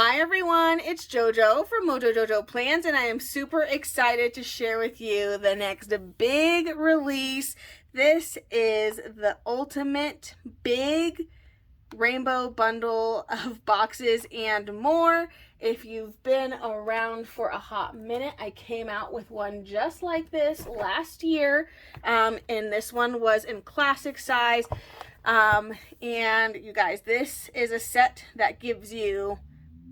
Hi everyone, it's JoJo from Mojo Jojo Plans, and I am super excited to share with you the next big release. This is the ultimate big rainbow bundle of boxes and more. If you've been around for a hot minute, I came out with one just like this last year, and this one was in classic size. And you guys, this is a set that gives you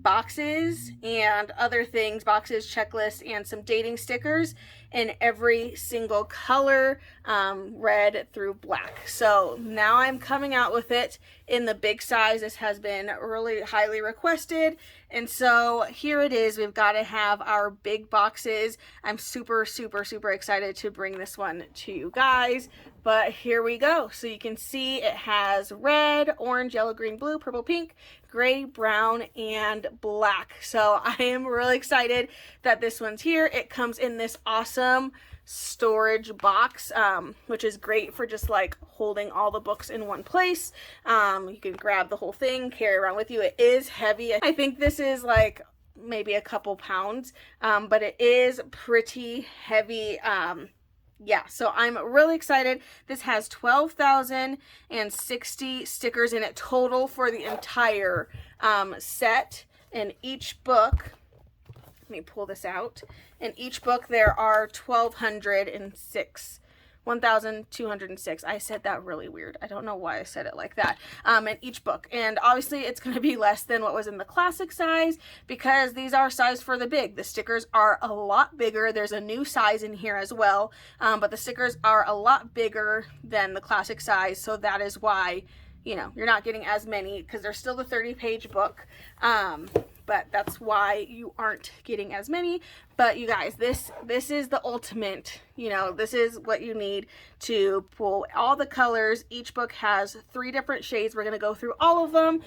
boxes and other things, boxes, checklists, and some dating stickers in every single color, red through black. So now I'm coming out with it in the big size. This has been really highly requested, and so here it is. We've got to have our big boxes. I'm super excited to bring this one to you guys, but here we go. So you can see it has red, orange, yellow, green, blue, purple, pink, gray, brown, and black. So I am really excited that this one's here. It comes in this awesome storage box, which is great for just like holding all the books in one place. You can grab the whole thing, carry around with you. It is heavy. I think this is like maybe a couple pounds, but it is pretty heavy. Yeah, so I'm really excited. This has 12,060 stickers in it total for the entire set. In each book, let me pull this out. In each book there are 1,206. I said that really weird. I don't know why I said it like that. In each book. And obviously it's going to be less than what was in the classic size because these are sized for the big. The stickers are a lot bigger. There's a new size in here as well. But the stickers are a lot bigger than the classic size. So that is why, you know, you're not getting as many because they're still the 30-page book. But that's why you aren't getting as many. But you guys, this is the ultimate, you know, this is what you need to pull all the colors. Each book has 3 different shades. We're going to go through all of them,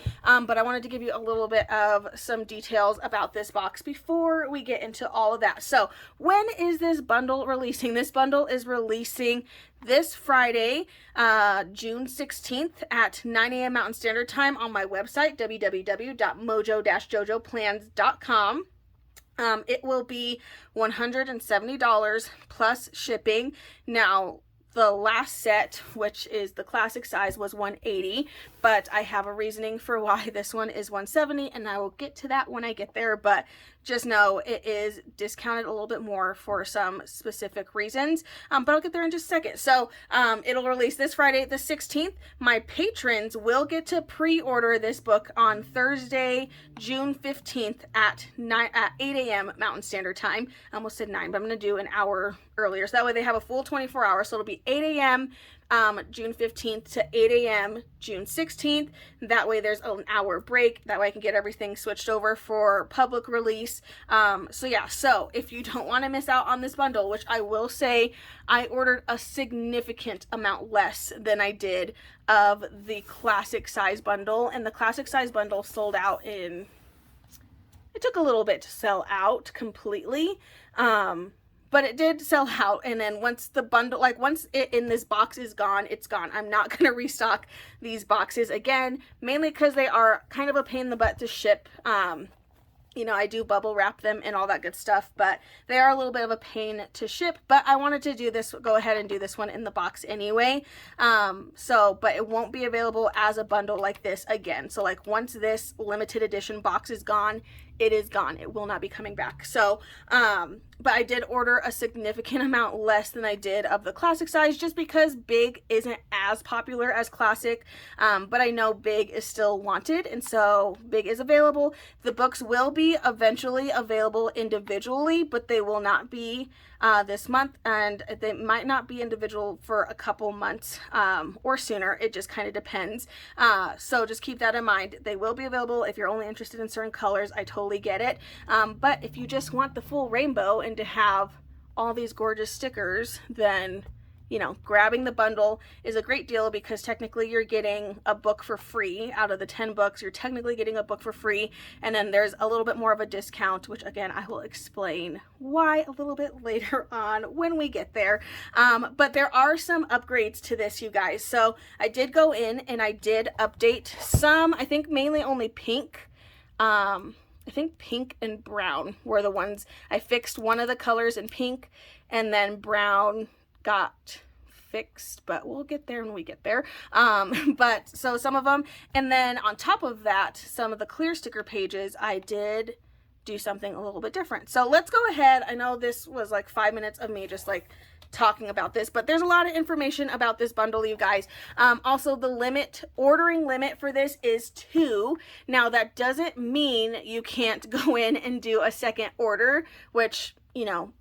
but I wanted to give you a little bit of some details about this box before we get into all of that. So when is this bundle releasing? This bundle is releasing this Friday, June 16th at 9 a.m. Mountain Standard Time on my website, www.mojo-jojoplans.com. It will be $170 plus shipping. Now, the last set, which is the classic size, was $180, but I have a reasoning for why this one is $170, and I will get to that when I get there. But just know it is discounted a little bit more for some specific reasons, but I'll get there in just a second. So it'll release this Friday the 16th. My patrons will get to pre-order this book on Thursday, June 15th at 8 a.m. Mountain Standard Time. I almost said 9, but I'm going to do an hour earlier, so that way they have a full 24 hours. So it'll be 8 a.m. June 15th to 8 a.m. June 16th. That way there's an hour break. That way I can get everything switched over for public release. So yeah, so if you don't want to miss out on this bundle, which I will say I ordered a significant amount less than I did of the classic size bundle, and the classic size bundle sold out in, it took a little bit to sell out completely. But it did sell out, and then once the bundle, like once it in this box is gone, it's gone. I'm not going to restock these boxes again, mainly because they are kind of a pain in the butt to ship. You know, I do bubble wrap them and all that good stuff, but they are a little bit of a pain to ship. But I wanted to do this, go ahead and do this one in the box anyway. But it won't be available as a bundle like this again. So like once this limited edition box is gone, it is gone. It will not be coming back. So, but I did order a significant amount less than I did of the classic size, just because big isn't as popular as classic. But I know big is still wanted, and so big is available. The books will be eventually available individually, but they will not be this month, and they might not be individual for a couple months or sooner. It just kind of depends. So just keep that in mind. They will be available if you're only interested in certain colors. I totally get it. But if you just want the full rainbow and to have all these gorgeous stickers, then you know, grabbing the bundle is a great deal, because technically you're getting a book for free. Out of the 10 books, you're technically getting a book for free, and then there's a little bit more of a discount, which again I will explain why a little bit later on when we get there. But there are some upgrades to this, you guys. So I did go in and I did update some, I think mainly only pink. I think pink and brown were the ones. I fixed one of the colors in pink, and then brown got fixed, but we'll get there when we get there. But so some of them, and then on top of that, some of the clear sticker pages, I did do something a little bit different. So let's go ahead. I know this was like 5 minutes of me just like talking about this, but there's a lot of information about this bundle, you guys. Also, the ordering limit for this is 2. Now that doesn't mean you can't go in and do a second order, which, you know,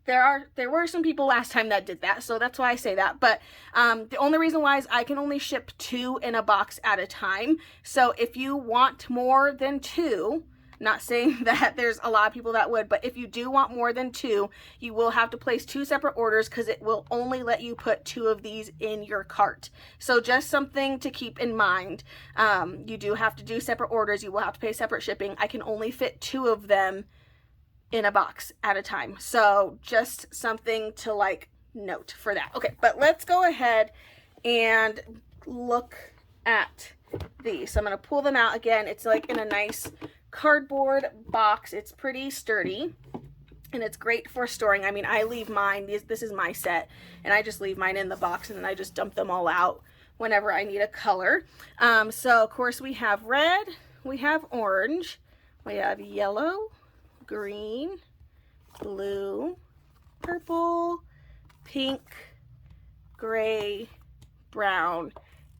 there were some people last time that did that, so that's why I say that. But the only reason why is I can only ship 2 in a box at a time. So if you want more than 2, not saying that there's a lot of people that would, but if you do want more than 2, you will have to place 2 separate orders, because it will only let you put 2 of these in your cart. So just something to keep in mind. You do have to do separate orders. You will have to pay separate shipping. I can only fit 2 of them in a box at a time. So just something to like note for that. Okay, but let's go ahead and look at these. So I'm going to pull them out again. It's like in a nice cardboard box. It's pretty sturdy and it's great for storing. I mean, I leave mine, this is my set, and I just leave mine in the box and then I just dump them all out whenever I need a color. So of course we have red, we have orange, we have yellow, green, blue, purple, pink, gray, brown,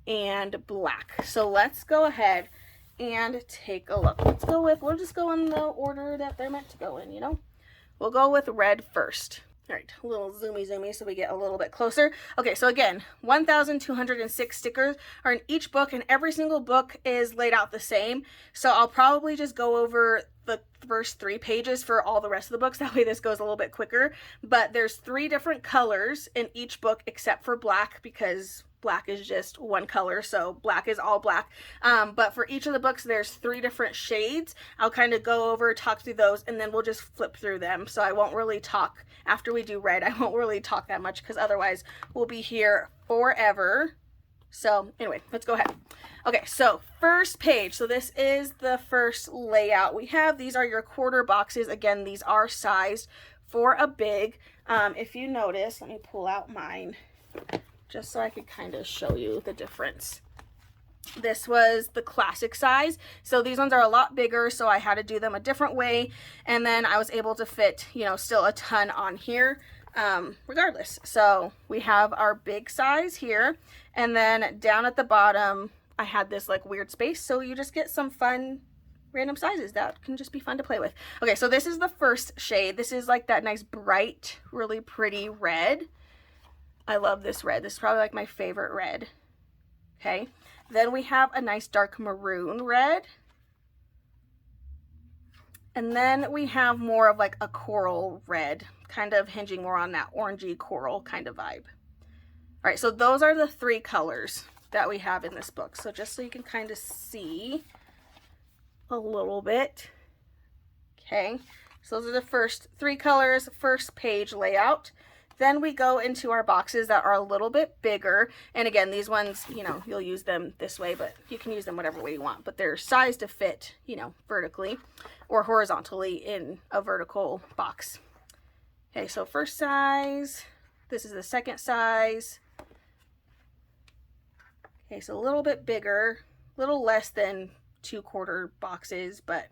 and black. So let's go ahead and take a look. We'll just go in the order that they're meant to go in, you know? We'll go with red first. All right, a little zoomy so we get a little bit closer. Okay, so again, 1,206 stickers are in each book, and every single book is laid out the same. So I'll probably just go over the first 3 pages for all the rest of the books. That way this goes a little bit quicker. But there's 3 different colors in each book except for black, because black is just one color, so black is all black. But for each of the books, there's 3 different shades. I'll kind of go over, talk through those, and then we'll just flip through them. So I won't really talk, after we do red, I won't really talk that much, because otherwise we'll be here forever. So anyway, let's go ahead. Okay, so first page. So this is the first layout we have. These are your quarter boxes. Again, these are sized for a big. If you notice, let me pull out mine, just so I could kind of show you the difference. This was the classic size. So these ones are a lot bigger, so I had to do them a different way. And then I was able to fit, you know, still a ton on here, regardless. So we have our big size here. And then down at the bottom, I had this like weird space. So you just get some fun random sizes that can just be fun to play with. Okay, so this is the first shade. This is like that nice bright, really pretty red. I love this red. This is probably like my favorite red. Okay. Then we have a nice dark maroon red. And then we have more of like a coral red, kind of hinging more on that orangey coral kind of vibe. All right, so those are the 3 colors that we have in this book. So just so you can kind of see a little bit. Okay, so those are the first 3 colors, first page layout. Then we go into our boxes that are a little bit bigger. And again, these ones, you know, you'll use them this way, but you can use them whatever way you want. But they're sized to fit, you know, vertically or horizontally in a vertical box. Okay, so first size. This is the second size. Okay, so a little bit bigger, a little less than 2 quarter boxes, but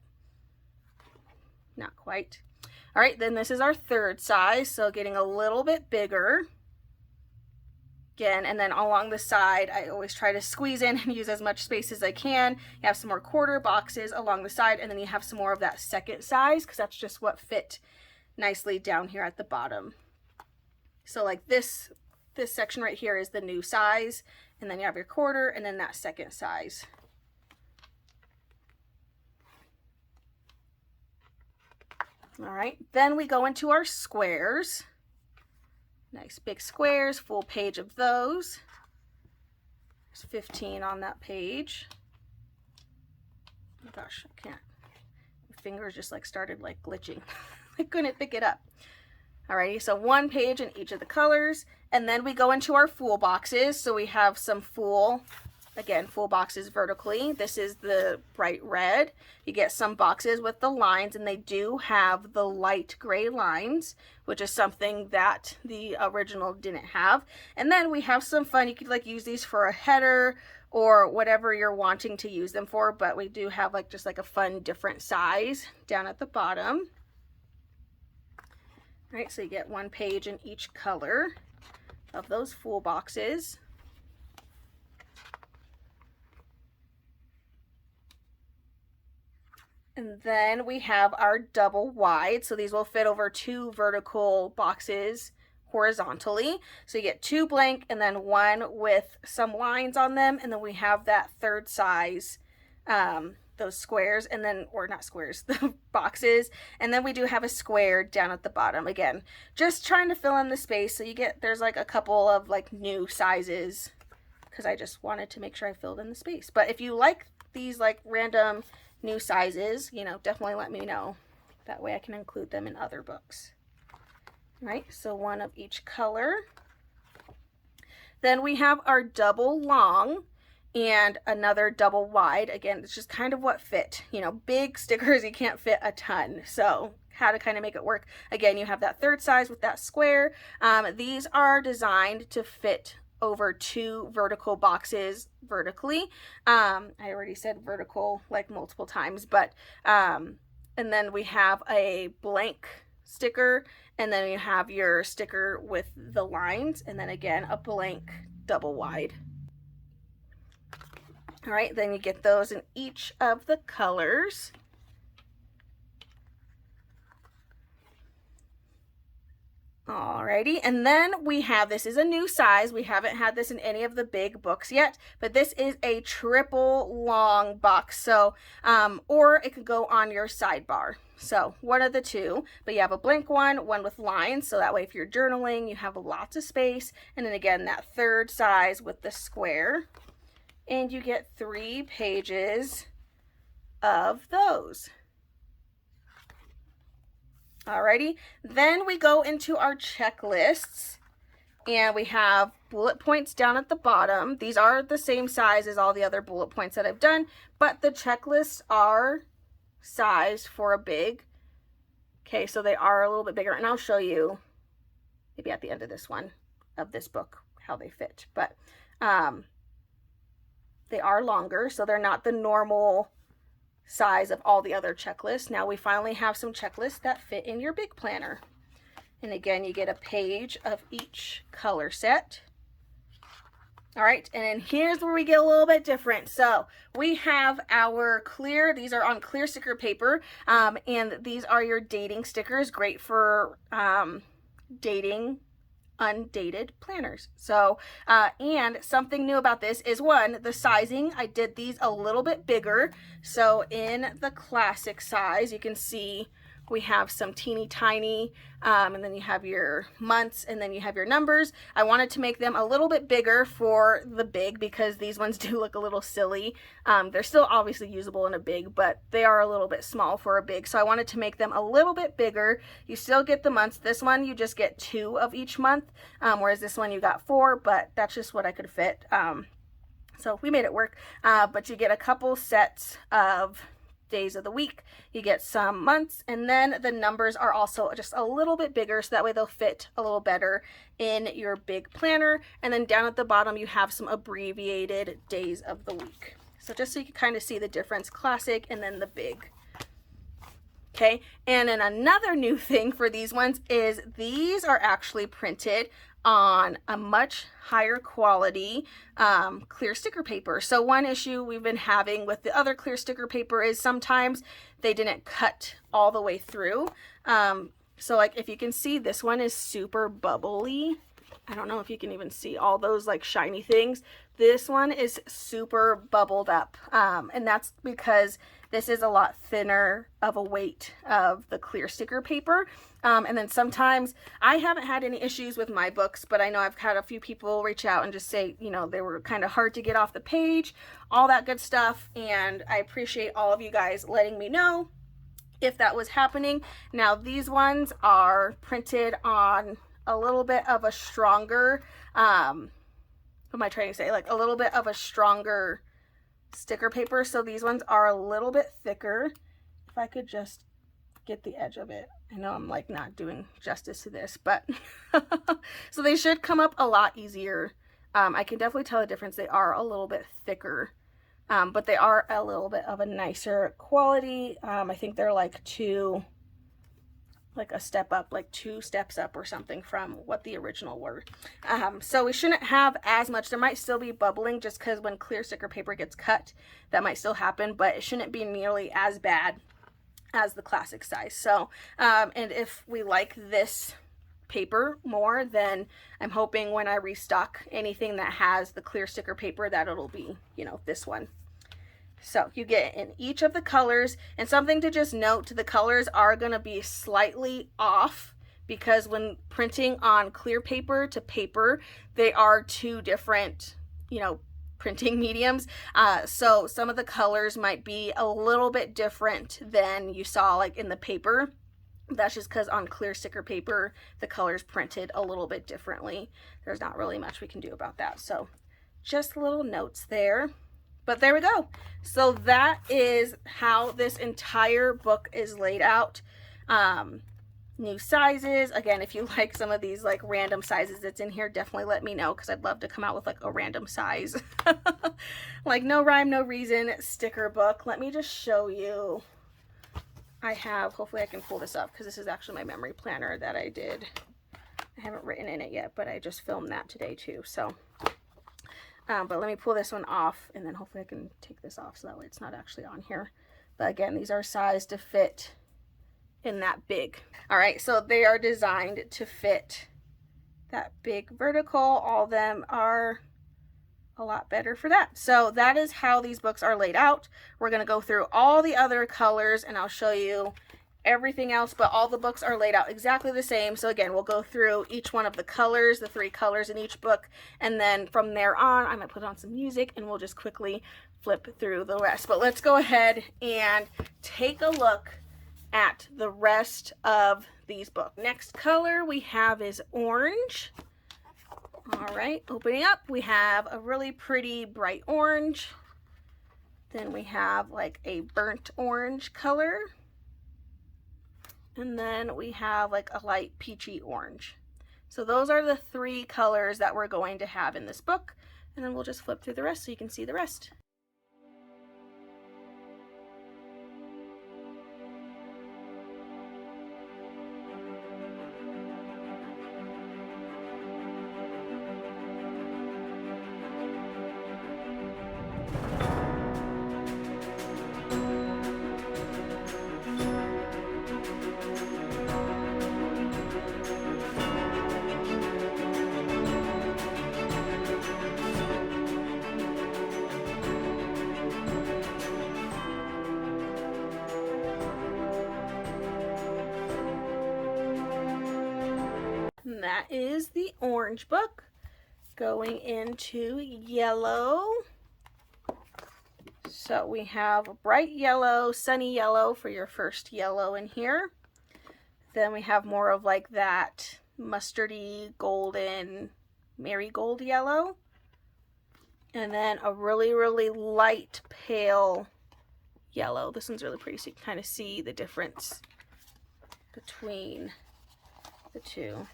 not quite. All right, then this is our third size, so getting a little bit bigger. Again, and then along the side, I always try to squeeze in and use as much space as I can. You have some more quarter boxes along the side, and then you have some more of that second size, because that's just what fit nicely down here at the bottom. So like this section right here is the new size, and then you have your quarter, and then that second size. All right, then we go into our squares. Nice big squares, full page of those. There's 15 on that page. Oh my gosh, I can't. My fingers just like started like glitching. I couldn't pick it up. Alrighty, so 1 page in each of the colors. And then we go into our full boxes. So we have some full again, full boxes vertically. This is the bright red. You get some boxes with the lines, and they do have the light gray lines, which is something that the original didn't have. And then we have some fun. You could like use these for a header or whatever you're wanting to use them for, but we do have like just like a fun different size down at the bottom. All right, so you get one page in each color of those full boxes. And then we have our double wide. So these will fit over 2 vertical boxes horizontally. So you get 2 blank and then 1 with some lines on them. And then we have that third size, those squares, and then, or not squares, the boxes. And then we do have a square down at the bottom. Again, just trying to fill in the space. So you get, there's like a couple of like new sizes because I just wanted to make sure I filled in the space. But if you like these like random new sizes, you know, definitely let me know. That way I can include them in other books. All right, so 1 of each color. Then we have our double long and another double wide. Again, it's just kind of what fit. You know, big stickers, you can't fit a ton. So how to kind of make it work. Again, you have that third size with that square. These are designed to fit over 2 vertical boxes vertically. I already said vertical like multiple times, but and then we have a blank sticker, and then you have your sticker with the lines, and then again a blank double wide. All right, then you get those in each of the colors. Alrighty, and then we have, this is a new size. We haven't had this in any of the big books yet, but this is a triple long box. So, or it could go on your sidebar. So one of the two, but you have a blank one with lines. So that way, if you're journaling, you have lots of space. And then again, that third size with the square, and you get 3 pages of those. Alrighty, then we go into our checklists, and we have bullet points down at the bottom. These are the same size as all the other bullet points that I've done, but the checklists are sized for a big. Okay, so they are a little bit bigger, and I'll show you maybe at the end of this one, of this book, how they fit. But they are longer, so they're not the normal size of all the other checklists. Now we finally have some checklists that fit in your big planner. And again, you get a page of each color set. All right, and then here's where we get a little bit different. So we have our clear, these are on clear sticker paper, and these are your dating stickers, great for dating undated planners. So and something new about this is, one, the sizing. I did these a little bit bigger. So in the classic size, you can see we have some teeny tiny, and then you have your months, and then you have your numbers. I wanted to make them a little bit bigger for the big because these ones do look a little silly. They're still obviously usable in a big, but they are a little bit small for a big. So I wanted to make them a little bit bigger. You still get the months. This one, you just get 2 of each month, whereas this one you got 4, but that's just what I could fit. So we made it work, but you get a couple sets of days of the week, you get some months, and then the numbers are also just a little bit bigger, so that way they'll fit a little better in your big planner. And then down at the bottom you have some abbreviated days of the week, so just so you can kind of see the difference, classic and then the big. Okay, and then another new thing for these ones is these are actually printed on a much higher quality clear sticker paper. So one issue we've been having with the other clear sticker paper is sometimes they didn't cut all the way through. So like if you can see, this one is super bubbly. I don't know if you can even see all those like shiny things. This one is super bubbled up, and that's because this is a lot thinner of a weight of the clear sticker paper. And then sometimes, I haven't had any issues with my books, but I know I've had a few people reach out and just say, you know, they were kind of hard to get off the page, all that good stuff. And I appreciate all of you guys letting me know if that was happening. Now these ones are printed on a little bit of a stronger, am I trying to say? Like a little bit of a stronger sticker paper. So these ones are a little bit thicker. If I could just get the edge of it. I know I'm like not doing justice to this, but so they should come up a lot easier. I can definitely tell the difference. They are a little bit thicker, but they are a little bit of a nicer quality. I think they're like a step up, like 2 steps up or something from what the original were. So we shouldn't have as much. There might still be bubbling just because when clear sticker paper gets cut, that might still happen, but it shouldn't be nearly as bad as the classic size. So, and if we like this paper more, then I'm hoping when I restock anything that has the clear sticker paper that it'll be, you know, this one. So you get in each of the colors, and something to just note, the colors are going to be slightly off because when printing on clear paper to paper, they are 2 different, you know, printing mediums. So some of the colors might be a little bit different than you saw like in the paper. That's just because on clear sticker paper, the colors printed a little bit differently. There's not really much we can do about that. So just little notes there. But there we go. So that is how this entire book is laid out. New sizes. Again, if you like some of these like random sizes that's in here, definitely let me know because I'd love to come out with like a random size. Like no rhyme, no reason sticker book. Let me just show you. I have, hopefully I can pull this up because this is actually my memory planner that I did. I haven't written in it yet, but I just filmed that today too. So, but let me pull this one off and then hopefully I can take this off so that way it's not actually on here. But again, these are sized to fit in that big. All right, so they are designed to fit that big vertical. All of them are a lot better for that. So that is how these books are laid out. We're going to go through all the other colors and I'll show you everything else, but all the books are laid out exactly the same. So again, we'll go through each one of the colors, the 3 colors in each book, and then from there on, I'm going to put on some music and we'll just quickly flip through the rest. But let's go ahead and take a look at the rest of these books. Next color we have is orange. All right, opening up, we have a really pretty bright orange. Then we have like a burnt orange color. And then we have like a light peachy orange. So those are the 3 colors that we're going to have in this book. And then we'll just flip through the rest so you can see the rest. And that is the orange book. Going into yellow. So we have a bright yellow, sunny yellow for your first yellow in here. Then we have more of like that mustardy, golden, marigold yellow. And then a really, really light, pale yellow. This one's really pretty, so you can kind of see the difference between the 2.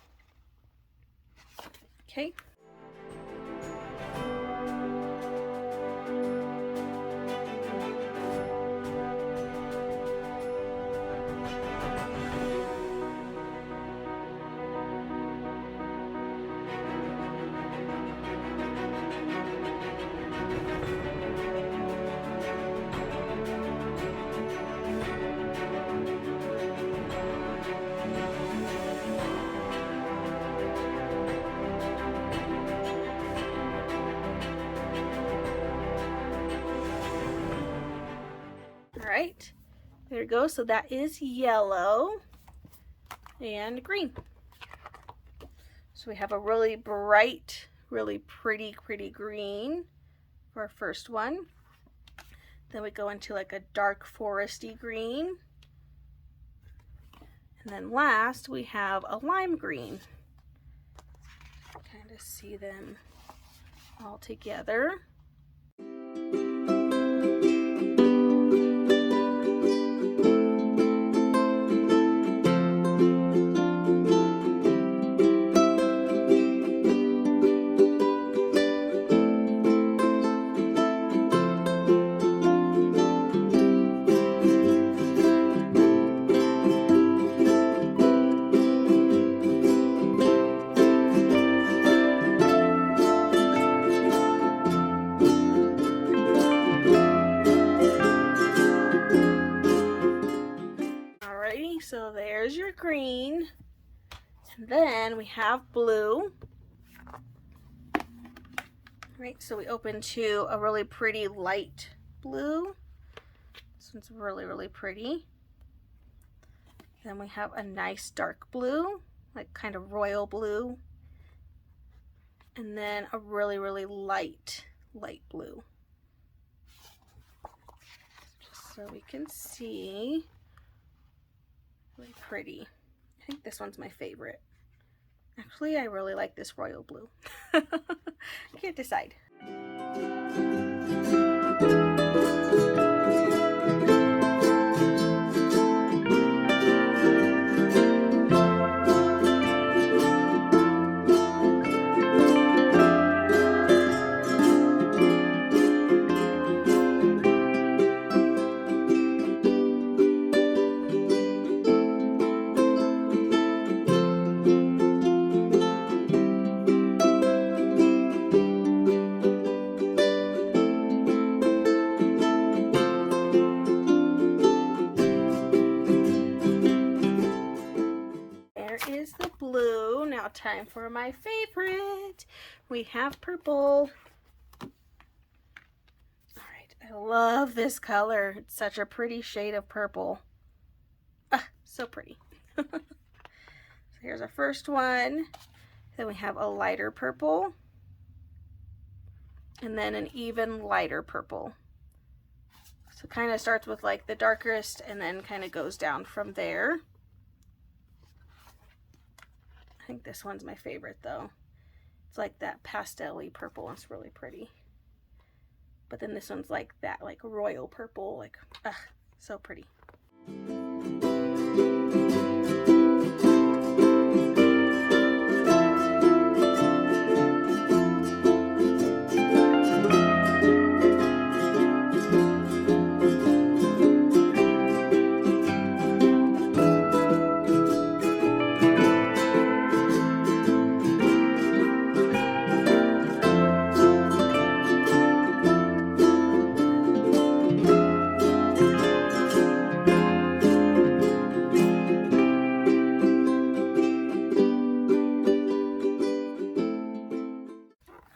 Okay. Right, there we go. So that is yellow and green. So we have a really bright, really pretty green for our first one. Then we go into like a dark foresty green. And then last we have a lime green. Kind of see them all together. So there's your green, and then we have blue. Right, so we open to a really pretty light blue. This one's really, really pretty. Then we have a nice dark blue, like kind of royal blue. And then a really, really light blue. Just so we can see. Really pretty. I think this one's my favorite. Actually, I really like this royal blue. I can't decide. Is the blue. Now time for my favorite. We have purple. All right, I love this color. It's such a pretty shade of purple. Ah, so pretty. So here's our first one. Then we have a lighter purple. And then an even lighter purple. So it kind of starts with like the darkest and then kind of goes down from there. I think this one's my favorite though. It's like that pastel-y purple. It's really pretty. But then this one's like that, like royal purple, like, so pretty.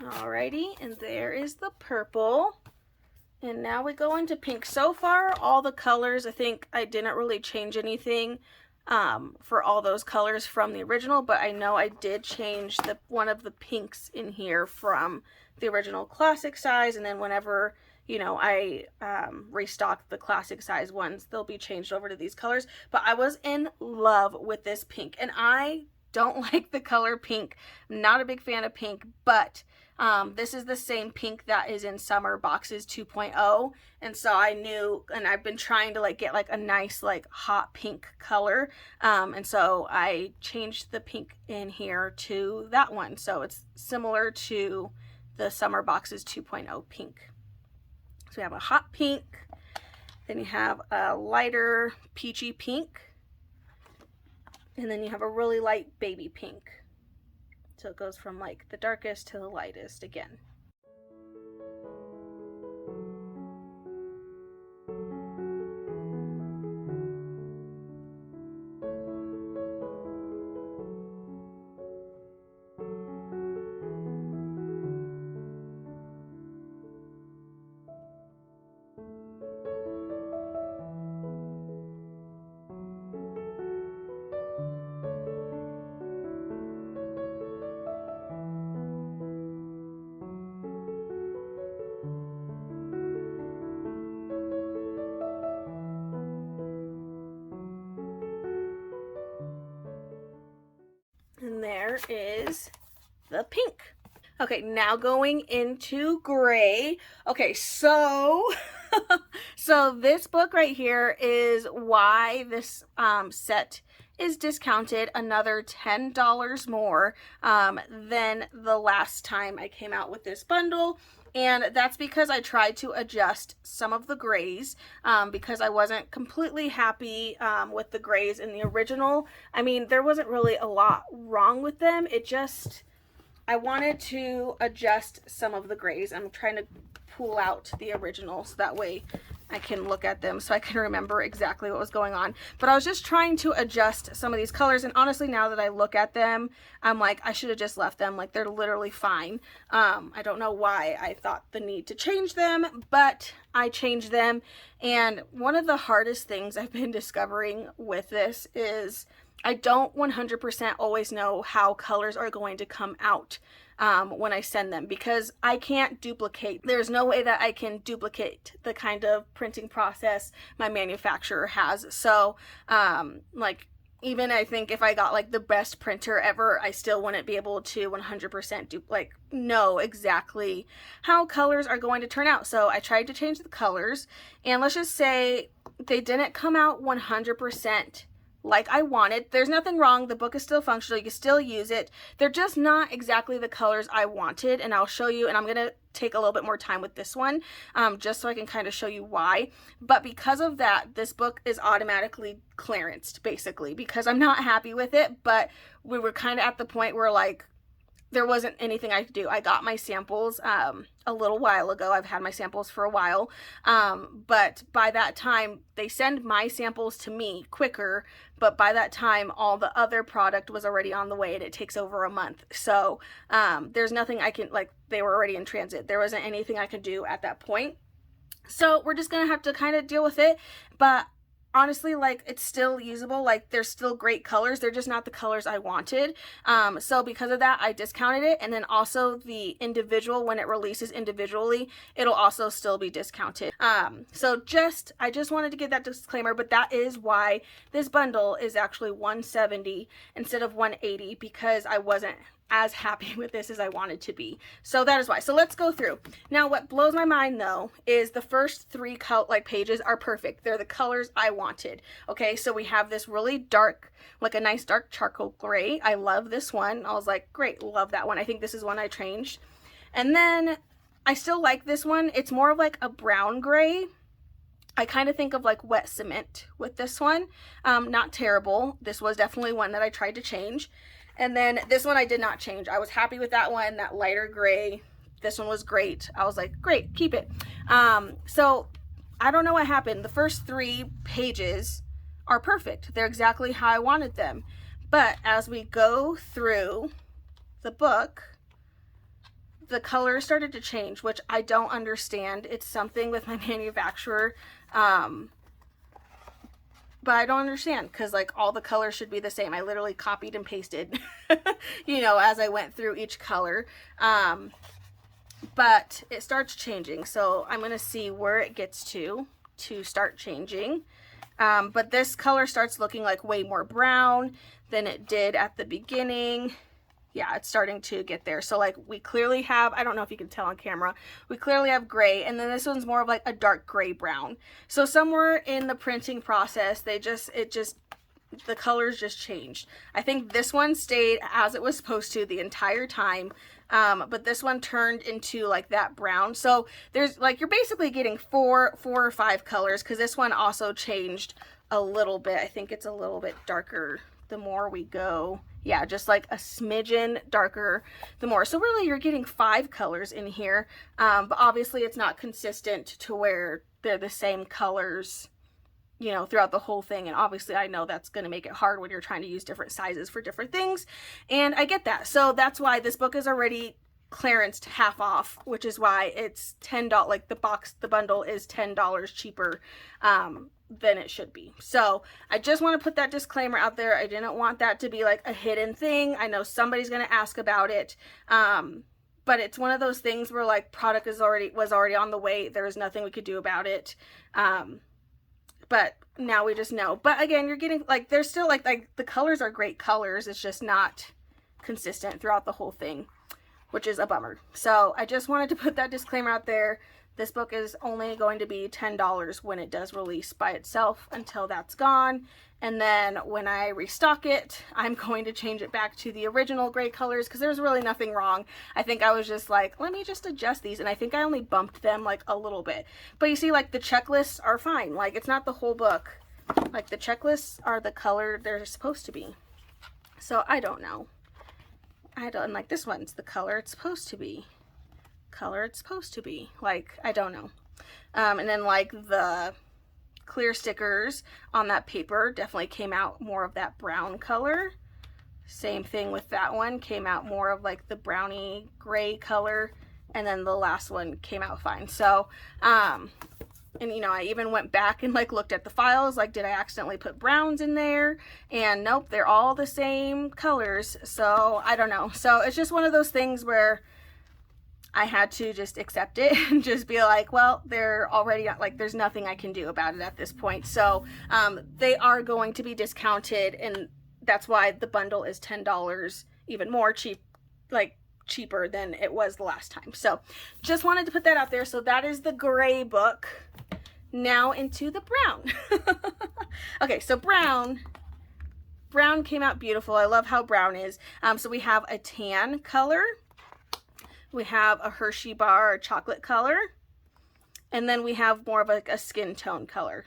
Alrighty, and there is the purple. And now we go into pink. So far, all the colors, I think I didn't really change anything for all those colors from the original, but I know I did change one of the pinks in here from the original classic size, and then whenever, you know, I restock the classic size ones, they'll be changed over to these colors. But I was in love with this pink, and I don't like the color pink. I'm not a big fan of pink, but this is the same pink that is in Summer Boxes 2.0, and so I knew, and I've been trying to like get like a nice like hot pink color, and so I changed the pink in here to that one, so it's similar to the Summer Boxes 2.0 pink. So we have a hot pink, then you have a lighter peachy pink, and then you have a really light baby pink. So it goes from like the darkest to the lightest again. And there is the pink. Okay, now going into gray. Okay, so so this book right here is why this set is discounted another $10 more than the last time I came out with this bundle. And that's because I tried to adjust some of the grays because I wasn't completely happy with the grays in the original. I mean, there wasn't really a lot wrong with them. It just, I wanted to adjust some of the grays. I'm trying to pull out the original so that way I can look at them so I can remember exactly what was going on. But I was just trying to adjust some of these colors, and honestly, now that I look at them, I'm like, I should have just left them. Like, they're literally fine. I don't know why I thought the need to change them, but I changed them. And one of the hardest things I've been discovering with this is I don't 100% always know how colors are going to come out when I send them, because I can't duplicate. There's no way that I can duplicate the kind of printing process my manufacturer has. So like, even I think if I got like the best printer ever, I still wouldn't be able to 100% know exactly how colors are going to turn out. So I tried to change the colors, and let's just say they didn't come out 100% like I wanted. There's nothing wrong. The book is still functional. You can still use it. They're just not exactly the colors I wanted, and I'll show you, and I'm going to take a little bit more time with this one just so I can kind of show you why. But because of that, this book is automatically clearanced, basically, because I'm not happy with it. But we were kind of at the point where, like, there wasn't anything I could do. I got my samples a little while ago. I've had my samples for a while, but by that time, they send my samples to me quicker, but by that time, all the other product was already on the way, and it takes over a month. So there's nothing I can, like, they were already in transit. There wasn't anything I could do at that point. So we're just gonna have to kind of deal with it. But honestly, like, it's still usable. Like, they're still great colors. They're just not the colors I wanted. So because of that, I discounted it. And then also the individual, when it releases individually, it'll also still be discounted. So I just wanted to give that disclaimer, but that is why this bundle is actually $170 instead of $180, because I wasn't as happy with this as I wanted to be. So that is why. So let's go through. Now, what blows my mind though is the first three pages are perfect. They're the colors I wanted. Okay, so we have this really dark, like a nice dark charcoal gray. I love this one. I was like, great, love that one. I think this is one I changed. And then I still like this one. It's more of like a brown gray. I kind of think of like wet cement with this one. Not terrible. This was definitely one that I tried to change. And then this one I did not change. I was happy with that one, that lighter gray. This one was great. I was like, great, keep it. So I don't know what happened. The first 3 pages are perfect. They're exactly how I wanted them. But as we go through the book, the colors started to change, which I don't understand. It's something with my manufacturer. But I don't understand, because like all the colors should be the same. I literally copied and pasted, you know, as I went through each color. But it starts changing. So I'm going to see where it gets to start changing. But this color starts looking like way more brown than it did at the beginning. Yeah, it's starting to get there. So like we clearly have, I don't know if you can tell on camera, we clearly have gray, and then this one's more of like a dark gray brown. So somewhere in the printing process, the colors just changed. I think this one stayed as it was supposed to the entire time. But this one turned into like that brown. So there's like, you're basically getting four or 5 colors, because this one also changed a little bit. I think it's a little bit darker the more we go. Yeah, just like a smidgen darker the more. So really you're getting 5 colors in here. But obviously it's not consistent to where they're the same colors, you know, throughout the whole thing. And obviously I know that's going to make it hard when you're trying to use different sizes for different things. And I get that. So that's why this book is already clearanced half off, which is why it's $10. Like the bundle is $10 cheaper than it should be. So I just want to put that disclaimer out there. I didn't want that to be like a hidden thing. I know somebody's going to ask about it. But it's one of those things where like product was already on the way. There was nothing we could do about it. But now we just know. But again, you're getting like, there's still like the colors are great colors. It's just not consistent throughout the whole thing. which is a bummer. So I just wanted to put that disclaimer out there. This book is only going to be $10 when it does release by itself until that's gone. And then when I restock it, I'm going to change it back to the original gray colors because there's really nothing wrong. I think I was just like, let me just adjust these. And I think I only bumped them like a little bit. But you see, like the checklists are fine. Like it's not the whole book. Like the checklists are the color they're supposed to be. So I don't know. I don't like this one's the color it's supposed to be. Color it's supposed to be. Like, I don't know. And then like the clear stickers on that paper definitely came out more of that brown color. Same thing with that one, came out more of like the browny gray color, and then the last one came out fine. So and you know, I even went back and like looked at the files, like did I accidentally put browns in there? And nope, they're all the same colors. So I don't know. So it's just one of those things where I had to just accept it and just be like, well, they're already, like, there's nothing I can do about it at this point. So they are going to be discounted, and that's why the bundle is $10, even more cheaper than it was the last time. So just wanted to put that out there. So that is the gray book. Now into the brown. Okay, so brown came out beautiful. I love how brown is. So we have a tan color. We have a Hershey bar chocolate color, and then we have more of a skin tone color.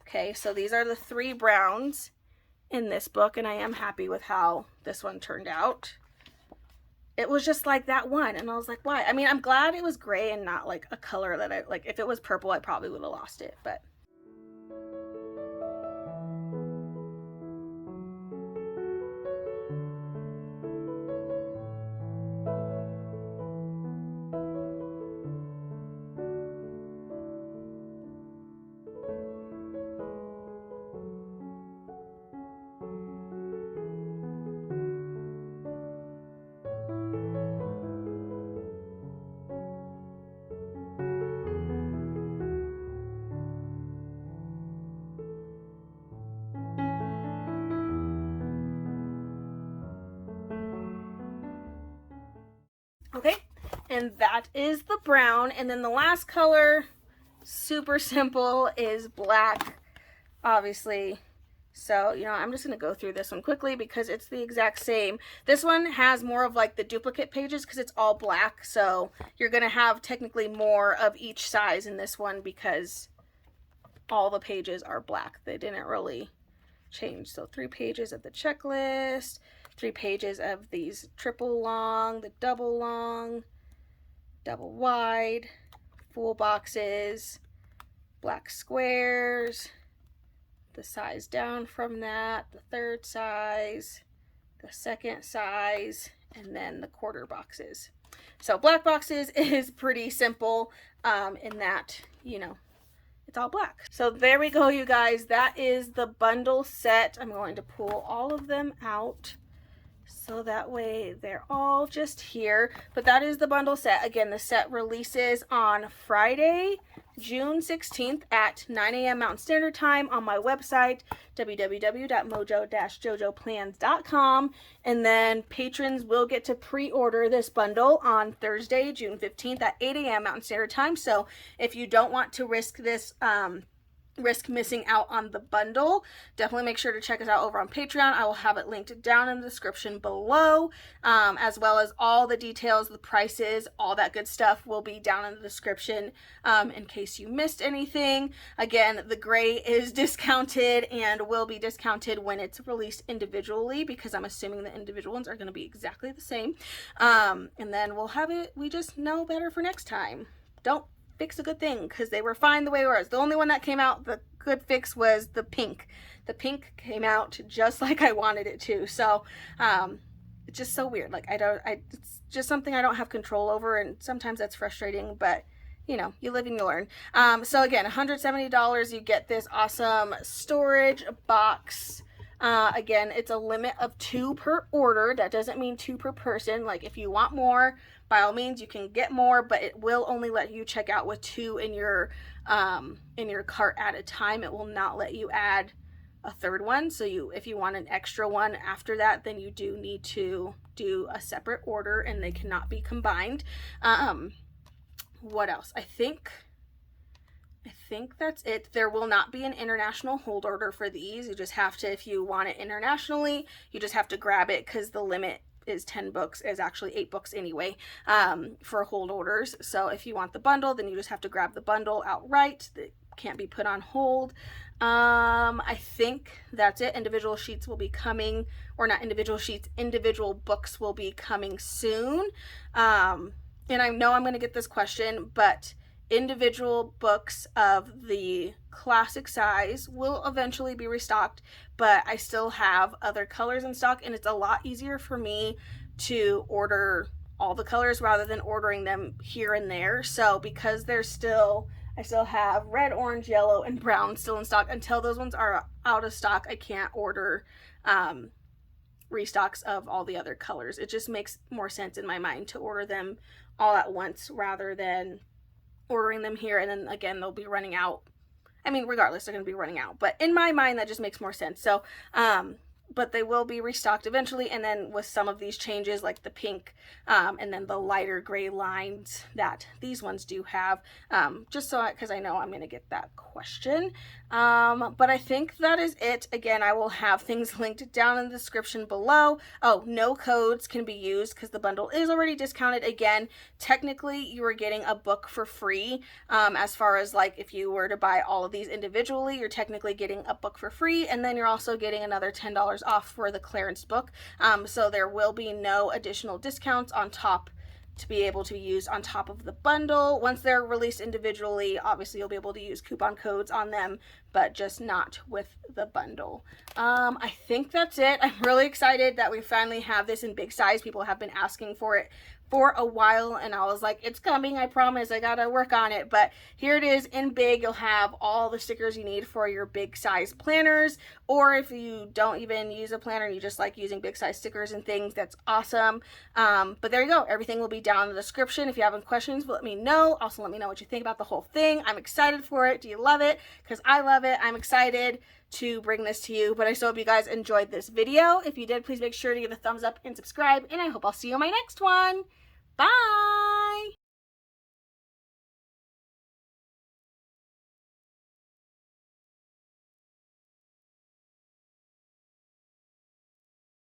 Okay, so these are the 3 browns in this book, and I am happy with how this one turned out. It was just like that one, and I was like, why? I mean, I'm glad it was gray and not like a color that I like. If it was purple, I probably would have lost it, but okay, and that is the brown. And then the last color, super simple, is black, obviously. So, you know, I'm just going to go through this one quickly because it's the exact same. This one has more of like the duplicate pages because it's all black. So you're going to have technically more of each size in this one because all the pages are black. They didn't really change. So 3 pages of the checklist, 3 pages of these triple long, the double long, double wide, full boxes, black squares, the size down from that, the 3rd size, the 2nd size, and then the quarter boxes. So black boxes is pretty simple in that, you know, it's all black. So there we go, you guys. That is the bundle set. I'm going to pull all of them out so that way they're all just here. But that is the bundle set. Again, the set releases on Friday, June 16th at 9 a.m. Mountain Standard Time on my website, www.mojo-jojoplans.com. And then patrons will get to pre-order this bundle on Thursday, June 15th at 8 a.m. Mountain Standard Time. So if you don't want to risk this, risk missing out on the bundle, definitely make sure to check us out over on Patreon. I will have it linked down in the description below, as well as all the details, the prices, all that good stuff will be down in the description in case you missed anything. Again, the gray is discounted and will be discounted when it's released individually because I'm assuming the individual ones are going to be exactly the same. And then we'll have it, we just know better for next time. Don't fix a good thing because they were fine the way it was. The only one that came out, the good fix, was the pink. The pink came out just like I wanted it to. So it's just so weird. Like it's just something I don't have control over, and sometimes that's frustrating, but you know, you live and you learn. So again, $170, you get this awesome storage box. Again, it's a limit of 2 per order. That doesn't mean 2 per person. Like if you want more, by all means you can get more, but it will only let you check out with 2 in your cart at a time. It will not let you add a third one. So if you want an extra one after that, then you do need to do a separate order and they cannot be combined. What else? I think that's it. There will not be an international hold order for these. You just have to, if you want it internationally, you just have to grab it because the limit is 10 books, is actually 8 books anyway, for hold orders. So if you want the bundle, then you just have to grab the bundle outright. That can't be put on hold. I think that's it. Individual sheets will be coming, or not individual sheets, individual books will be coming soon. And I know I'm going to get this question, but individual books of the classic size will eventually be restocked, but I still have other colors in stock, and it's a lot easier for me to order all the colors rather than ordering them here and there. So because I still have red, orange, yellow, and brown still in stock. Until those ones are out of stock, I can't order restocks of all the other colors. It just makes more sense in my mind to order them all at once rather than ordering them here and then again they'll be running out. I mean, regardless, they're going to be running out, but in my mind that just makes more sense. So but they will be restocked eventually, and then with some of these changes like the pink and then the lighter gray lines that these ones do have, just so because I know I'm going to get that question. But I think that is it. Again, I will have things linked down in the description below. Oh, no codes can be used because the bundle is already discounted. Again, technically you are getting a book for free. As far as like if you were to buy all of these individually, you're technically getting a book for free, and then you're also getting another $10 off for the clearance book. So there will be no additional discounts on top to be able to use on top of the bundle. Once they're released individually, obviously you'll be able to use coupon codes on them, but just not with the bundle. I think that's it. I'm really excited that we finally have this in big size. People have been asking for it for a while, and I was like, it's coming, I promise, I gotta work on it. But here it is in big. You'll have all the stickers you need for your big size planners, or if you don't even use a planner and you just like using big size stickers and things, that's awesome. But there you go. Everything will be down in the description. If you have any questions, let me know. Also, let me know what you think about the whole thing. I'm excited for it. Do you love it? Because I love it. I'm excited to bring this to you. But I still hope you guys enjoyed this video. If you did, please make sure to give a thumbs up and subscribe, and I hope I'll see you in my next one. Bye!